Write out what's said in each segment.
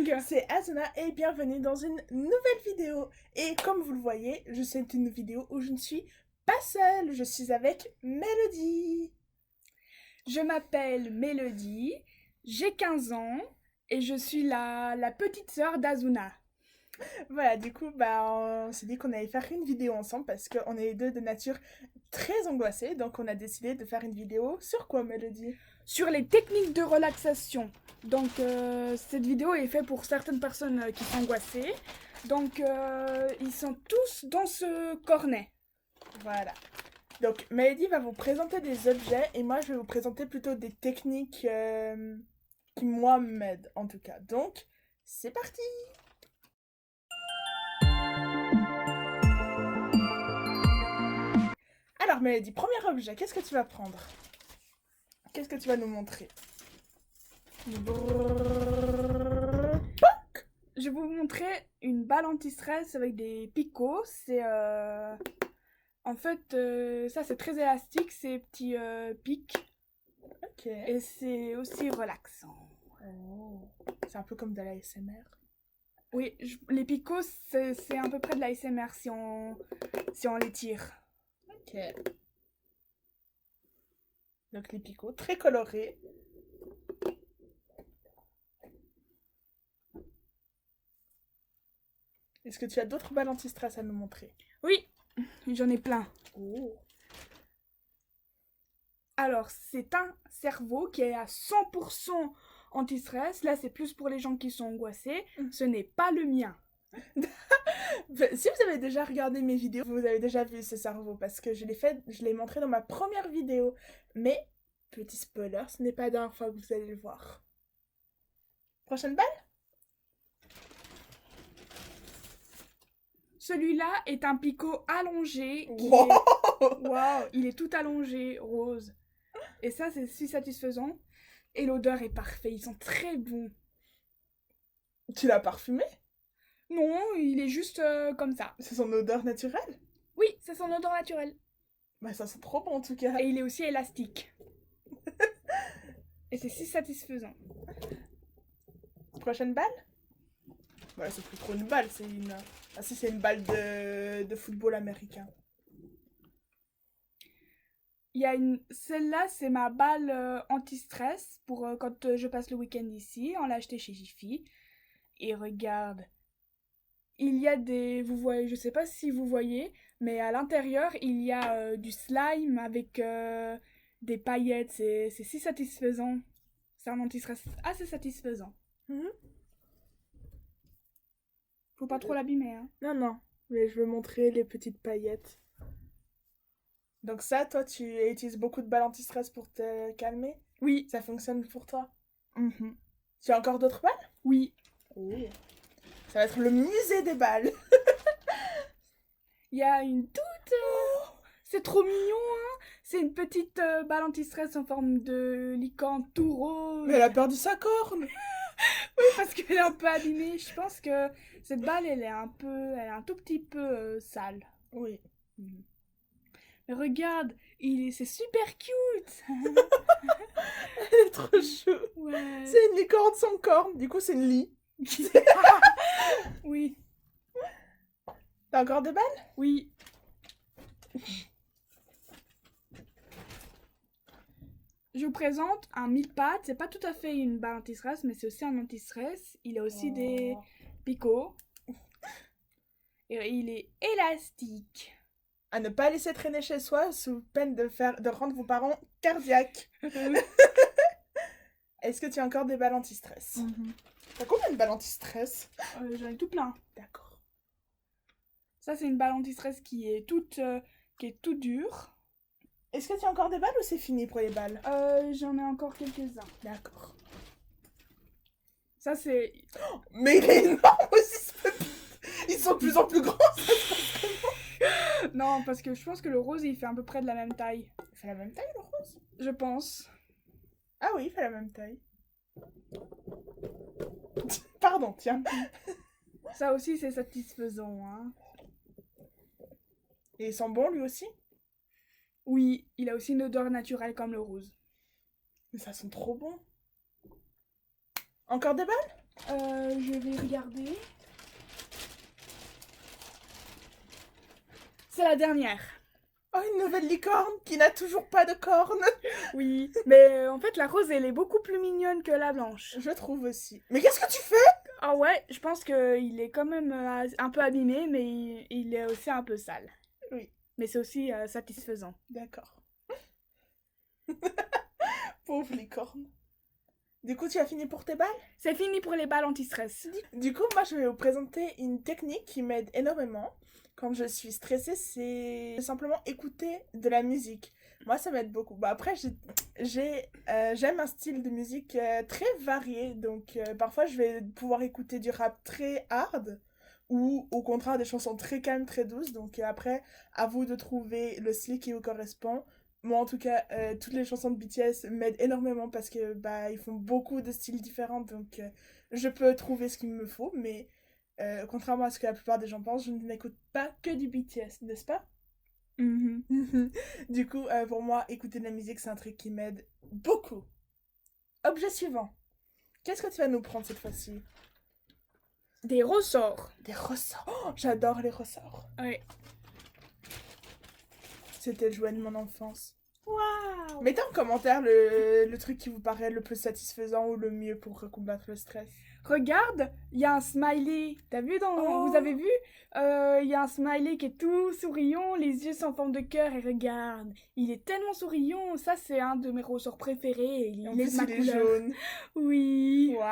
Gang. C'est Azuna et bienvenue dans une nouvelle vidéo. Et comme vous le voyez, c'est une vidéo où je ne suis pas seule, je suis avec Mélodie. Je m'appelle Mélodie, j'ai 15 ans et je suis la petite sœur d'Azuna. Voilà, du coup, on s'est dit qu'on allait faire une vidéo ensemble parce qu'on est les deux de nature très angoissée. Donc on a décidé de faire une vidéo sur quoi, Mélodie? Sur les techniques de relaxation. Donc cette vidéo est faite pour certaines personnes qui sont angoissées. Donc ils sont tous dans ce cornet. Voilà. Donc Mélodie va vous présenter des objets et moi je vais vous présenter plutôt des techniques qui moi m'aident en tout cas. Donc c'est parti! Alors Mélodie, premier objet, qu'est-ce que tu vas prendre? Qu'est-ce que tu vas nous montrer? Je vais vous montrer une balle anti-stress avec des picots. C'est en fait ça c'est très élastique, ces petits pics. Ok. Et c'est aussi relaxant. Oh. C'est un peu comme de la l'ASMR. Oui, les picots c'est à peu près de la ASMR si on les tire. Ok. Donc les picots, très colorés. Est-ce que tu as d'autres balles anti-stress à nous montrer? Oui, j'en ai plein. Oh. Alors, c'est un cerveau qui est à 100% anti-stress. Là, c'est plus pour les gens qui sont angoissés. Ce n'est pas le mien. Si vous avez déjà regardé mes vidéos, vous avez déjà vu ce cerveau parce que je l'ai montré dans ma première vidéo. Mais, petit spoiler, ce n'est pas la dernière fois que vous allez le voir. Prochaine balle? Celui-là est un picot allongé. Wow. Wow, il est tout allongé, rose. Et ça, c'est si satisfaisant. Et l'odeur est parfaite, ils sont très bons. Tu l'as parfumé? Non, il est juste comme ça. C'est son odeur naturelle? Oui, c'est son odeur naturelle. Bah ça sent trop bon en tout cas. Et il est aussi élastique. Et c'est si satisfaisant. Prochaine balle? Bah c'est plus trop une balle, c'est une... Ah si, c'est une balle de football américain. Il y a Celle-là, c'est ma balle anti-stress pour quand je passe le week-end ici. On l'a acheté chez Jiffy. Et regarde, il y a des... Vous voyez, je sais pas si vous voyez, mais à l'intérieur, il y a du slime avec des paillettes. C'est si satisfaisant. C'est un anti-stress assez satisfaisant. Faut pas trop l'abîmer, hein. Non, non, mais je veux montrer les petites paillettes. Donc ça, toi, tu utilises beaucoup de balles anti-stress pour te calmer? Oui. Ça fonctionne pour toi? Mhm. Tu as encore d'autres balles? Oui. Oh. Ça va être le musée des balles. Il y a une toute... C'est trop mignon, hein. C'est une petite balle anti-stress en forme de licorne tout rose. Mais elle a perdu sa corne. Oui, parce qu'elle est un peu abîmée. Je pense que cette balle, elle est un tout petit peu sale. Oui. Mais regarde, c'est super cute. Elle est trop chou. Ouais. C'est une licorne sans corne. Du coup, c'est une lit. Oui. T'as encore des balles? Oui. Je vous présente un mille pattes. C'est pas tout à fait une balle anti-stress, mais c'est aussi un anti-stress. Il a aussi des picots. Et il est élastique. À ne pas laisser traîner chez soi sous peine de rendre vos parents cardiaques. Est-ce que tu as encore des balles anti-stress? T'as combien de balles anti-stress? J'en ai tout plein. D'accord. Ça, c'est une balle anti-stress qui est toute dure. Est-ce que tu as encore des balles ou c'est fini pour les balles? J'en ai encore quelques-uns. D'accord. Ça, c'est... Oh, mais il est énorme aussi ce pépite. Ils sont de plus en plus grands, ça se passe comment? Non, parce que je pense que le rose, il fait à peu près de la même taille. Il fait la même taille le rose? Je pense. Ah oui, il fait la même taille. Pardon, tiens. Ça aussi, c'est satisfaisant, hein. Et il sent bon lui aussi? Oui, il a aussi une odeur naturelle comme le rose. Mais ça sent trop bon. Encore des balles? Je vais regarder. C'est la dernière. Oh, une nouvelle licorne qui n'a toujours pas de cornes. Oui, mais en fait la rose elle est beaucoup plus mignonne que la blanche. Je trouve aussi. Mais qu'est-ce que tu fais? Ah ouais, je pense qu'il est quand même un peu abîmé, mais il est aussi un peu sale. Oui, Mais c'est aussi satisfaisant. d'accord. Pauvre licorne. Du coup, tu as fini pour tes balles? C'est fini pour les balles anti-stress. Du coup, moi, je vais vous présenter une technique qui m'aide énormément quand je suis stressée, c'est simplement écouter de la musique. Moi, ça m'aide beaucoup. Bah, après, j'aime un style de musique très varié, donc parfois, je vais pouvoir écouter du rap très hard ou au contraire des chansons très calmes, très douces. Donc après, à vous de trouver le style qui vous correspond. Moi, en tout cas, toutes les chansons de BTS m'aident énormément parce que bah ils font beaucoup de styles différents, donc je peux trouver ce qu'il me faut. Mais contrairement à ce que la plupart des gens pensent, je n'écoute pas que du BTS, n'est-ce pas? Mhm. Du coup, pour moi, écouter de la musique, c'est un truc qui m'aide beaucoup. Objet suivant. Qu'est-ce que tu vas nous prendre cette fois-ci? Des ressorts. Des ressorts. Oh, j'adore les ressorts. Ouais. C'était le jouet de mon enfance. Waouh. Mettez en commentaire le truc qui vous paraît le plus satisfaisant ou le mieux pour combattre le stress. Regarde, il y a un smiley. T'as vu Oh. Vous avez vu? Il y a un smiley qui est tout souriant, les yeux sont en forme de cœur et regarde. Il est tellement souriant. Ça, c'est un de mes ressorts préférés. Et en Il est plus, de ma il est couleur. jaune. Oui. Waouh.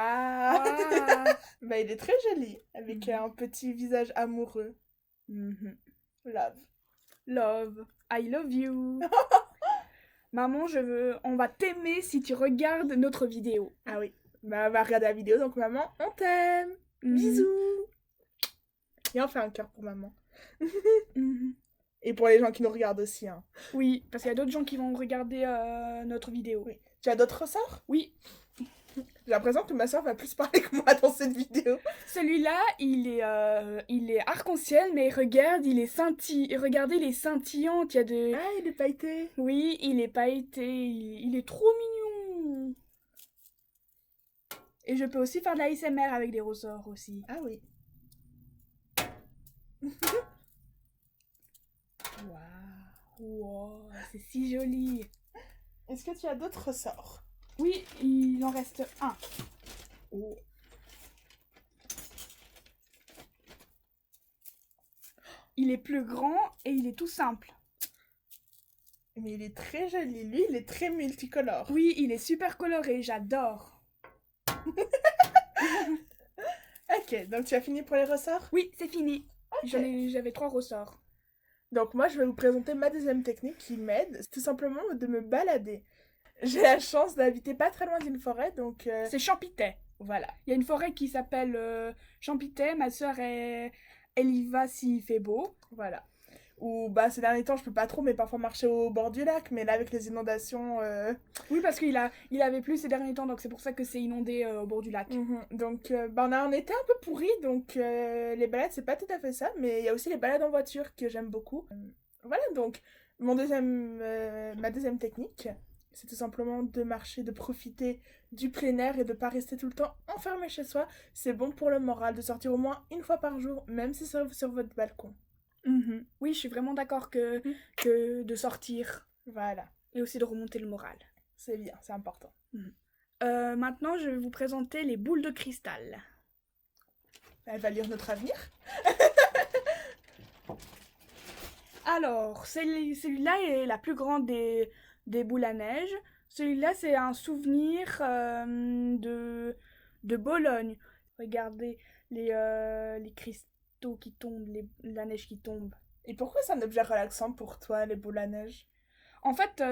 Waouh. Bah, il est très joli, avec un petit visage amoureux. Mhm. Love. Love. I love you. Maman, on va t'aimer si tu regardes notre vidéo. Ah oui. Bah, on va regarder la vidéo, donc maman, on t'aime. Mhm. Bisous. Et on fait un cœur pour maman. Mhm. Et pour les gens qui nous regardent aussi. Hein. Oui, parce qu'il y a d'autres gens qui vont regarder notre vidéo. Oui. Tu as d'autres ressorts? Oui, J'ai l'impression que ma soeur va plus parler que moi dans cette vidéo. celui-là, il est arc-en-ciel, mais regarde, regardez, il est scintillant. Il y a de... Ah, il est pailleté. Oui, il est pailleté, il est trop mignon. Et je peux aussi faire de la ASMR avec des ressorts aussi. Ah oui. Wow, c'est si joli. Est-ce que tu as d'autres ressorts? Oui, il en reste un. Oh. Il est plus grand et il est tout simple. Mais il est très joli. Lui, il est très multicolore. Oui, il est super coloré, j'adore. Ok, donc tu as fini pour les ressorts? Oui, c'est fini. Ok. J'avais 3 ressorts. Donc moi, je vais vous présenter ma deuxième technique qui m'aide. C'est tout simplement de me balader. J'ai la chance d'habiter pas très loin d'une forêt, donc C'est Champitet. voilà. Il y a une forêt qui s'appelle Champitet. Ma sœur, elle y va s'il fait beau. Voilà. Ou bah ces derniers temps, je peux pas trop, mais parfois marcher au bord du lac. Mais là, avec les inondations, Oui, parce il avait plu ces derniers temps, donc c'est pour ça que c'est inondé au bord du lac. donc bah, on a un été un peu pourri, donc les balades, c'est pas tout à fait ça. Mais il y a aussi les balades en voiture que j'aime beaucoup. Voilà, donc ma deuxième technique, c'est tout simplement de marcher, de profiter du plein air et de pas rester tout le temps enfermé chez soi. C'est bon pour le moral de sortir au moins une fois par jour, même si c'est sur votre balcon. Mhm. Oui, je suis vraiment d'accord que de sortir Voilà, et aussi de remonter le moral. c'est bien, c'est important. Maintenant, je vais vous présenter les boules de cristal. Elle va lire notre avenir. Alors, celui-là est la plus grande des boules à neige. Celui-là, c'est un souvenir de Bologne. Regardez les cristaux qui tombent, la neige qui tombe. Et pourquoi c'est un objet relaxant pour toi, les boules à neige? En fait,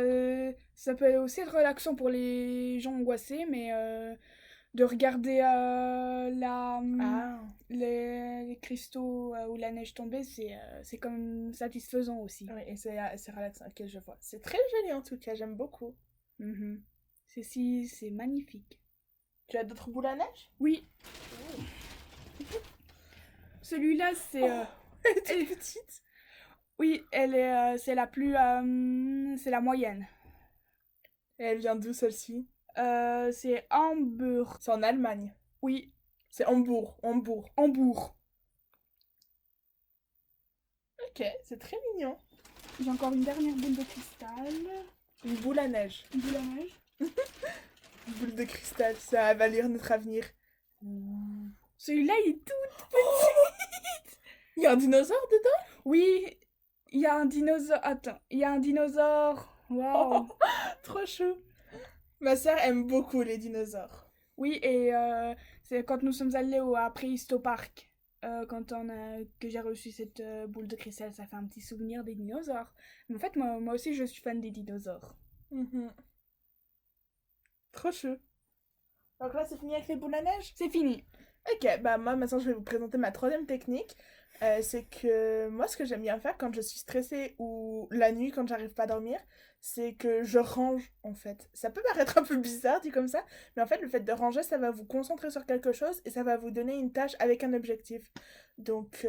ça peut aussi être relaxant pour les gens angoissés, mais de regarder Ah, les cristaux où la neige tombait, c'est quand même satisfaisant aussi. oui, et c'est relaxant. Ok, je vois. C'est très joli en tout cas, j'aime beaucoup. Mhm. C'est magnifique. Tu as d'autres boules à neige? Oui, celui-là, Elle est toute petite. oui, c'est c'est la moyenne. Et elle vient d'où celle-ci? C'est Hambourg. C'est en Allemagne. Oui, C'est Hambourg, Hambourg. Hambourg. Ok, c'est très mignon. J'ai encore une dernière boule de cristal. Une boule à neige. Une boule à neige. Une boule de cristal, ça va lire notre avenir. Celui-là, il est tout. Il y a un dinosaure dedans? Oui, il y a un dinosaure. Attends, il y a un dinosaure. Waouh. Trop chou. Ma sœur aime beaucoup les dinosaures. Oui, et c'est quand nous sommes allés à Préhistopark, que j'ai reçu cette boule de cristal, ça fait un petit souvenir des dinosaures. Mais en fait, moi aussi, je suis fan des dinosaures. Mhm. Trop chou. Donc là, c'est fini avec les boules à neige? C'est fini. Ok, bah moi maintenant je vais vous présenter ma troisième technique. C'est que moi ce que j'aime bien faire quand je suis stressée ou la nuit quand j'arrive pas à dormir, c'est que je range en fait. Ça peut paraître un peu bizarre dit comme ça, mais en fait le fait de ranger ça va vous concentrer sur quelque chose et ça va vous donner une tâche avec un objectif. Donc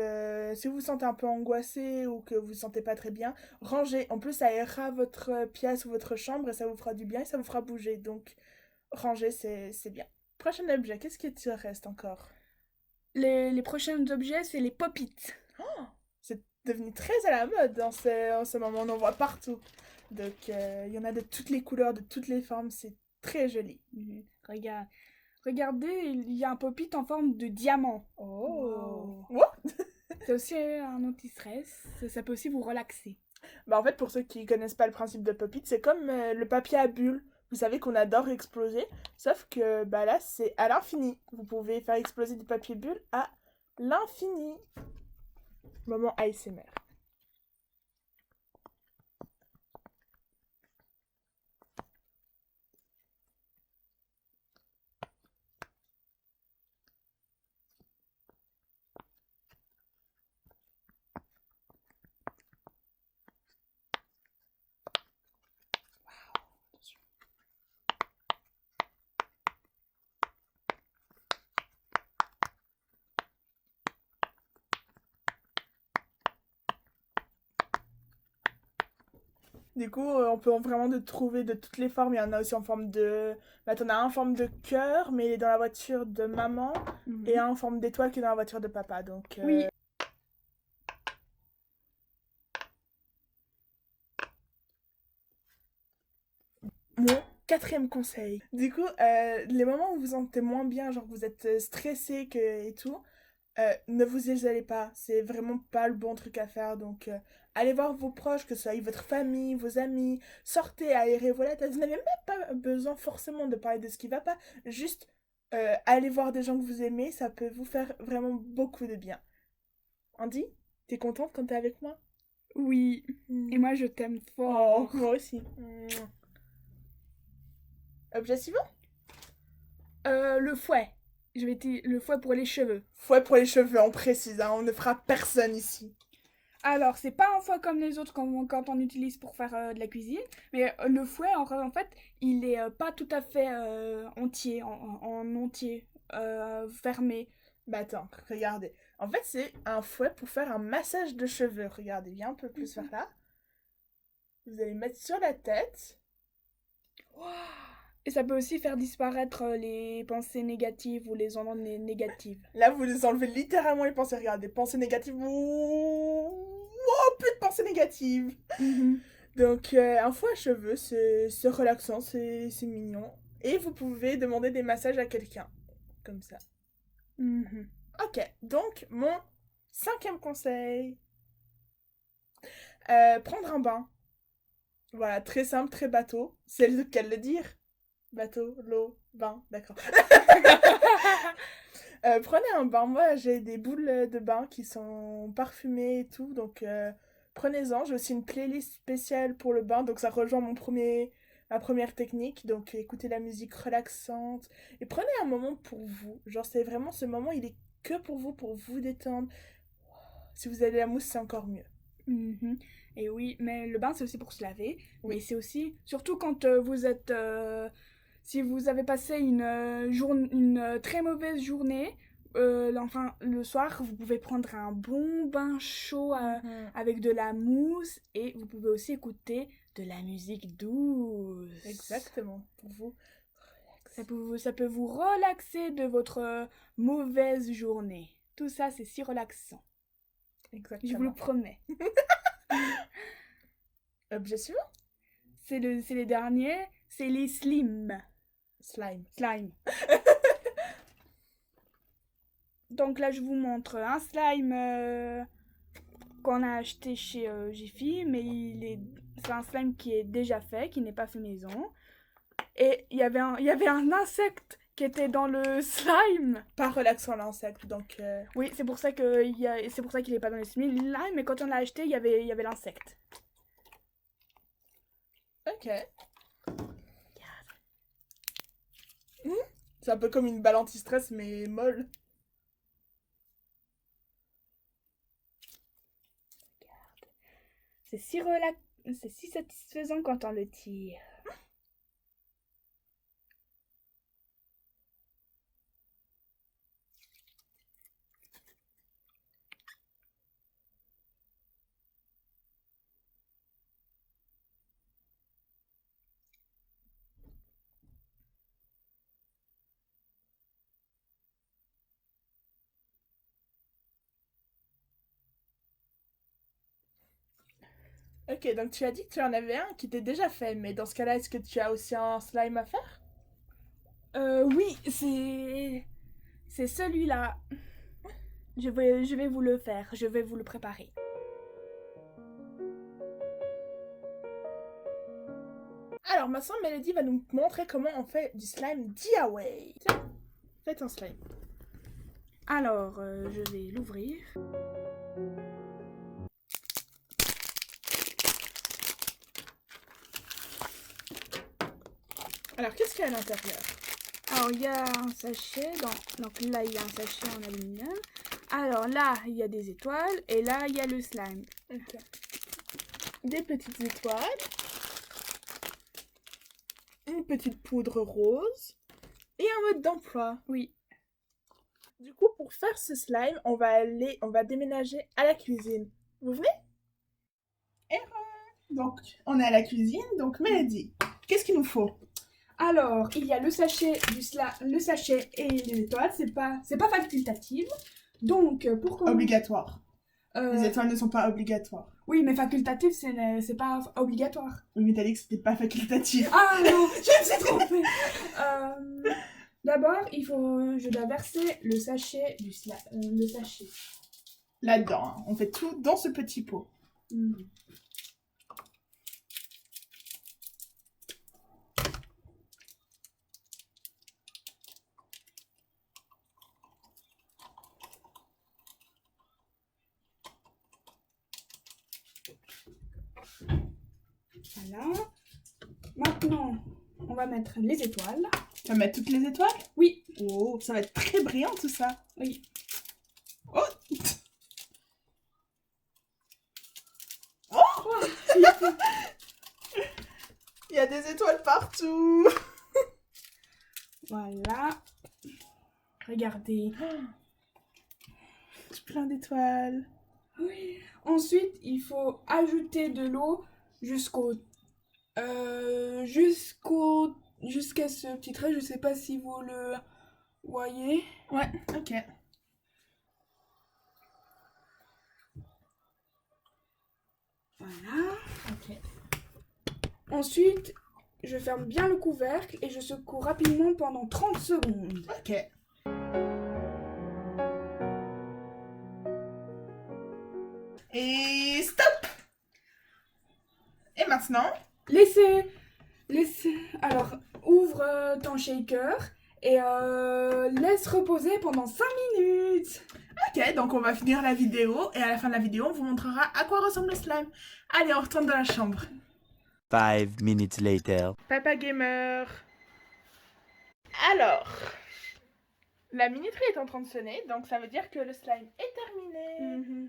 si vous vous sentez un peu angoissé ou que vous vous sentez pas très bien, rangez. En plus ça aérera votre pièce ou votre chambre et ça vous fera du bien et ça vous fera bouger. Donc ranger c'est bien. Prochain objet, qu'est-ce qui te reste encore? Les prochains objets, c'est les pop-it. C'est devenu très à la mode en ce moment, on en voit partout. Donc il y en a de toutes les couleurs, de toutes les formes, c'est très joli. Regardez, il y a un pop-it en forme de diamant. Oh! Wow. Wow. C'est aussi un anti-stress. Ça peut aussi vous relaxer. Bah en fait, pour ceux qui connaissent pas le principe de pop-it, c'est comme le papier à bulles. Vous savez qu'on adore exploser, sauf que bah là, c'est à l'infini. Vous pouvez faire exploser du papier bulle à l'infini. Moment ASMR. Du coup, on peut vraiment de trouver de toutes les formes. Il y en a aussi en forme de... Bah, t'en as un en forme de cœur, mais il est dans la voiture de maman. Et un en forme d'étoile qui est dans la voiture de papa. Donc, Oui. Mon quatrième conseil. Du coup, les moments où vous vous sentez moins bien, genre que vous êtes stressé et tout, ne vous isolez pas. C'est vraiment pas le bon truc à faire. Donc, allez voir vos proches, que ce soit votre famille, vos amis. Sortez, aérez vos tête. Vous n'avez même pas besoin forcément de parler de ce qui va pas. Juste, allez voir des gens que vous aimez. Ça peut vous faire vraiment beaucoup de bien. Andy, t'es contente quand t'es avec moi? Oui. Et moi, je t'aime fort. Oh, moi aussi. Objet suivant? Le fouet. Le fouet pour les cheveux. Fouet pour les cheveux, on précise, hein, on ne fera personne ici. Alors, c'est pas un fouet comme les autres quand on utilise pour faire de la cuisine, mais le fouet, en fait, il est pas tout à fait entier, en entier, fermé. Bah attends, regardez. En fait, c'est un fouet pour faire un massage de cheveux. Regardez, viens un peu plus vers là. Vous allez mettre sur la tête. Et ça peut aussi faire disparaître les pensées négatives ou les ondes négatives. Là, vous les enlevez littéralement les pensées. Regardez, pensées négatives. Oh, plus de pensées négatives. Donc, un fouet à cheveux, c'est relaxant, c'est mignon. Et vous pouvez demander des massages à quelqu'un. Comme ça. Ok, donc mon cinquième conseil. Prendre un bain. Voilà, très simple, très bateau. C'est lequel le dire? Bateau, l'eau, bain, d'accord. Prenez un bain. Moi, j'ai des boules de bain qui sont parfumées et tout. Donc, prenez-en. J'ai aussi une playlist spéciale pour le bain. Donc, ça rejoint ma première technique. Donc, écoutez la musique relaxante. Et prenez un moment pour vous. Genre, c'est vraiment ce moment, il est que pour vous détendre. Si vous avez la mousse, c'est encore mieux. Et oui, mais le bain, c'est aussi pour se laver. Oui. Mais c'est aussi, surtout quand vous êtes... si vous avez passé une très mauvaise journée, enfin, le soir, vous pouvez prendre un bon bain chaud avec de la mousse et vous pouvez aussi écouter de la musique douce. Exactement, pour vous Ça peut vous relaxer de votre mauvaise journée. Tout ça, c'est si relaxant. Exactement. Je vous le promets. Objet suivant. C'est les derniers, c'est les slime. Slime. Donc là, je vous montre un slime qu'on a acheté chez Jiffy, mais c'est un slime qui est déjà fait, qui n'est pas fait maison. Et il y avait un insecte qui était dans le slime. Pas relaxant l'insecte, donc... Oui, c'est pour ça c'est pour ça qu'il est pas dans le slime, mais quand on l'a acheté, il y avait l'insecte. Ok. C'est un peu comme une balle anti-stress, mais molle. C'est si satisfaisant quand on le tire. Ok, donc tu as dit que tu en avais un qui était déjà fait, mais dans ce cas-là, est-ce que tu as aussi un slime à faire? Oui, c'est celui-là. Je vais vous le faire, je vais vous le préparer. Alors maintenant, Mélodie va nous montrer comment on fait du slime DIY. Tiens, faites un slime. Alors, je vais l'ouvrir. Alors, qu'est-ce qu'il y a à l'intérieur? Alors, il y a un sachet, donc là, il y a un sachet en aluminium. Alors là, il y a des étoiles, et là, il y a le slime. Ok. Des petites étoiles. Une petite poudre rose. Et un mode d'emploi. Oui. Du coup, pour faire ce slime, on va déménager à la cuisine. Vous venez? Donc, on est à la cuisine. Donc, Mélodie, qu'est-ce qu'il nous faut? Alors, il y a le sachet le sachet et les étoiles, c'est pas facultatif. Donc, pour commencer... Obligatoire. Les étoiles ne sont pas obligatoires. Oui, mais facultatif, c'est pas obligatoire. Oui, mais t'as dit que c'était pas facultatif. Ah non, je me suis trompée. D'abord, je dois verser le sachet le sachet. Là-dedans, hein. On fait tout dans ce petit pot. Voilà. Maintenant, on va mettre les étoiles. Tu vas mettre toutes les étoiles? Oui. Oh, ça va être très brillant tout ça. Oui. Oh, il y a des étoiles partout. Voilà. Regardez. J'ai plein d'étoiles. Oui. Ensuite, il faut ajouter de l'eau jusqu'à ce petit trait. Je sais pas si vous le voyez. Ouais, ok. Voilà. Ok. Ensuite, je ferme bien le couvercle et je secoue rapidement pendant 30 secondes. Ok. Et stop. Et maintenant? Laissez. Alors, ouvre ton shaker et laisse reposer pendant 5 minutes. Ok, donc on va finir la vidéo et à la fin de la vidéo, on vous montrera à quoi ressemble le slime. Allez, on retourne dans la chambre. 5 minutes later. Papa Gamer. Alors, la minuterie est en train de sonner, donc ça veut dire que le slime est terminé.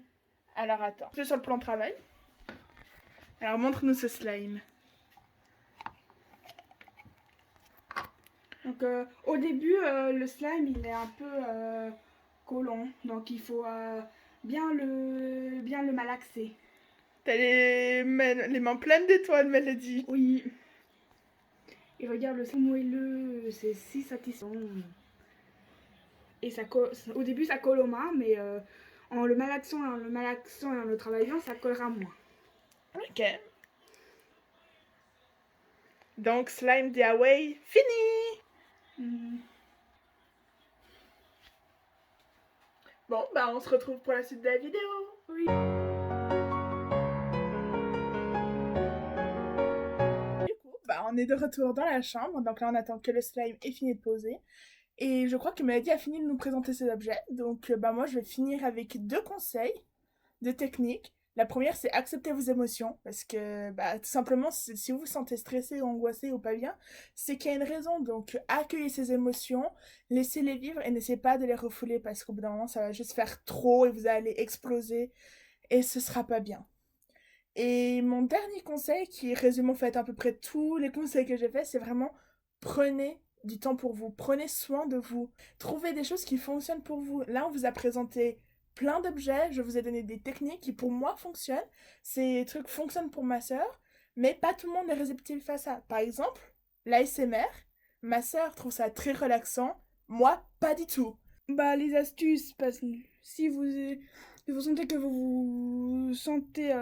Alors attends, je suis sur le plan de travail. Alors montre-nous ce slime. Donc, au début, le slime il est un peu collant, donc il faut bien le malaxer. T'as les mains pleines d'étoiles, Mélodie. Oui. Et regarde le son moelleux, c'est si satisfaisant. Et au début ça colle aux mains, mais en le malaxant et en le travaillant, ça collera moins. Ok. Donc, slime DIY, fini! Bon, bah on se retrouve pour la suite de la vidéo. Oui. Du coup, bah on est de retour dans la chambre. Donc là, on attend que le slime ait fini de poser. Et je crois que Mélodie a fini de nous présenter ses objets. Donc, bah moi, je vais finir avec 2 conseils, 2 techniques. La première, c'est accepter vos émotions. Parce que, bah, tout simplement, si vous vous sentez stressé ou angoissé ou pas bien, c'est qu'il y a une raison. Donc, accueillez ces émotions, laissez-les vivre et n'essayez pas de les refouler parce qu'au bout d'un moment, ça va juste faire trop et vous allez exploser et ce sera pas bien. Et mon dernier conseil, qui résume en fait à peu près tous les conseils que j'ai faits, c'est vraiment prenez du temps pour vous, prenez soin de vous, trouvez des choses qui fonctionnent pour vous. Là, on vous a présenté plein d'objets, je vous ai donné des techniques qui pour moi fonctionnent. Ces trucs fonctionnent pour ma sœur, mais pas tout le monde est réceptif à ça. Par exemple, l'ASMR, ma sœur trouve ça très relaxant, moi pas du tout. Bah les astuces, parce que si vous sentez que vous vous sentez,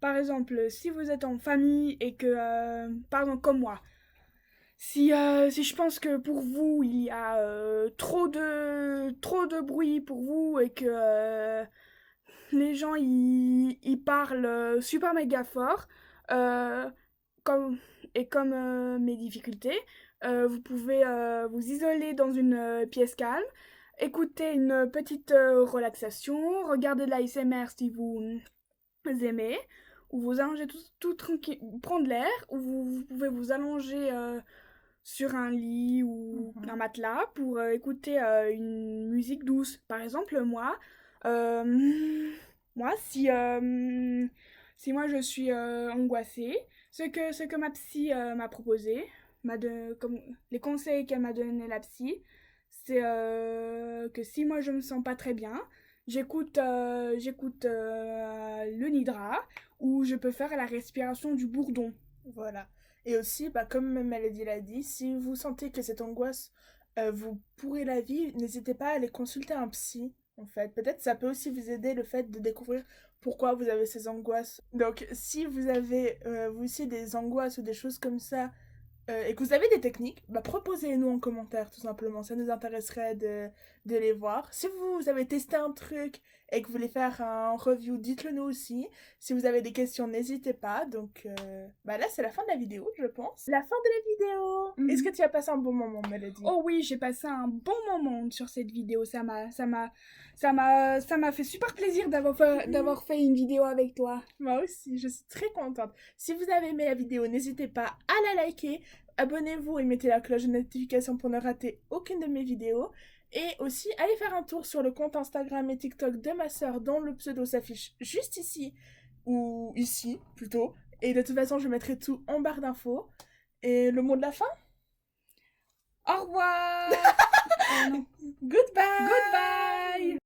par exemple, si vous êtes en famille et que, par exemple comme moi, si je pense que pour vous il y a trop de bruit pour vous et que les gens ils parlent super méga fort, euh, comme mes difficultés, vous pouvez vous isoler dans une pièce calme, écouter une petite relaxation, regarder de l'ASMR si vous aimez, ou vous allonger tout tranquille, prendre l'air, ou vous pouvez vous allonger sur un lit ou un matelas pour écouter une musique douce. Par exemple, moi si moi je suis angoissée, ce que ma psy m'a proposé, comme les conseils qu'elle m'a donné la psy, c'est que si moi je me sens pas très bien, j'écoute le Nidra, où je peux faire la respiration du bourdon. Voilà. Et aussi, bah, comme Mélodie l'a dit, si vous sentez que cette angoisse vous pourrit la vie, n'hésitez pas à aller consulter un psy, en fait. Peut-être ça peut aussi vous aider le fait de découvrir pourquoi vous avez ces angoisses. Donc, si vous avez vous aussi des angoisses ou des choses comme ça, et que vous avez des techniques, bah, proposez-les-nous en commentaire, tout simplement. Ça nous intéresserait de les voir. Si vous avez testé un truc et que vous voulez faire un review, dites-le nous aussi. Si vous avez des questions, n'hésitez pas. Donc, bah là, c'est la fin de la vidéo, je pense. La fin de la vidéo. Mhm. Est-ce que tu as passé un bon moment, Mélodie? Oh oui, j'ai passé un bon moment sur cette vidéo. Ça m'a fait super plaisir d'avoir fait une vidéo avec toi. Moi aussi, je suis très contente. Si vous avez aimé la vidéo, n'hésitez pas à la liker, abonnez-vous et mettez la cloche de notification pour ne rater aucune de mes vidéos. Et aussi, allez faire un tour sur le compte Instagram et TikTok de ma sœur dont le pseudo s'affiche juste ici, ou ici plutôt. Et de toute façon, je mettrai tout en barre d'infos. Et le mot de la fin? Au revoir. Oh non. Goodbye! Goodbye.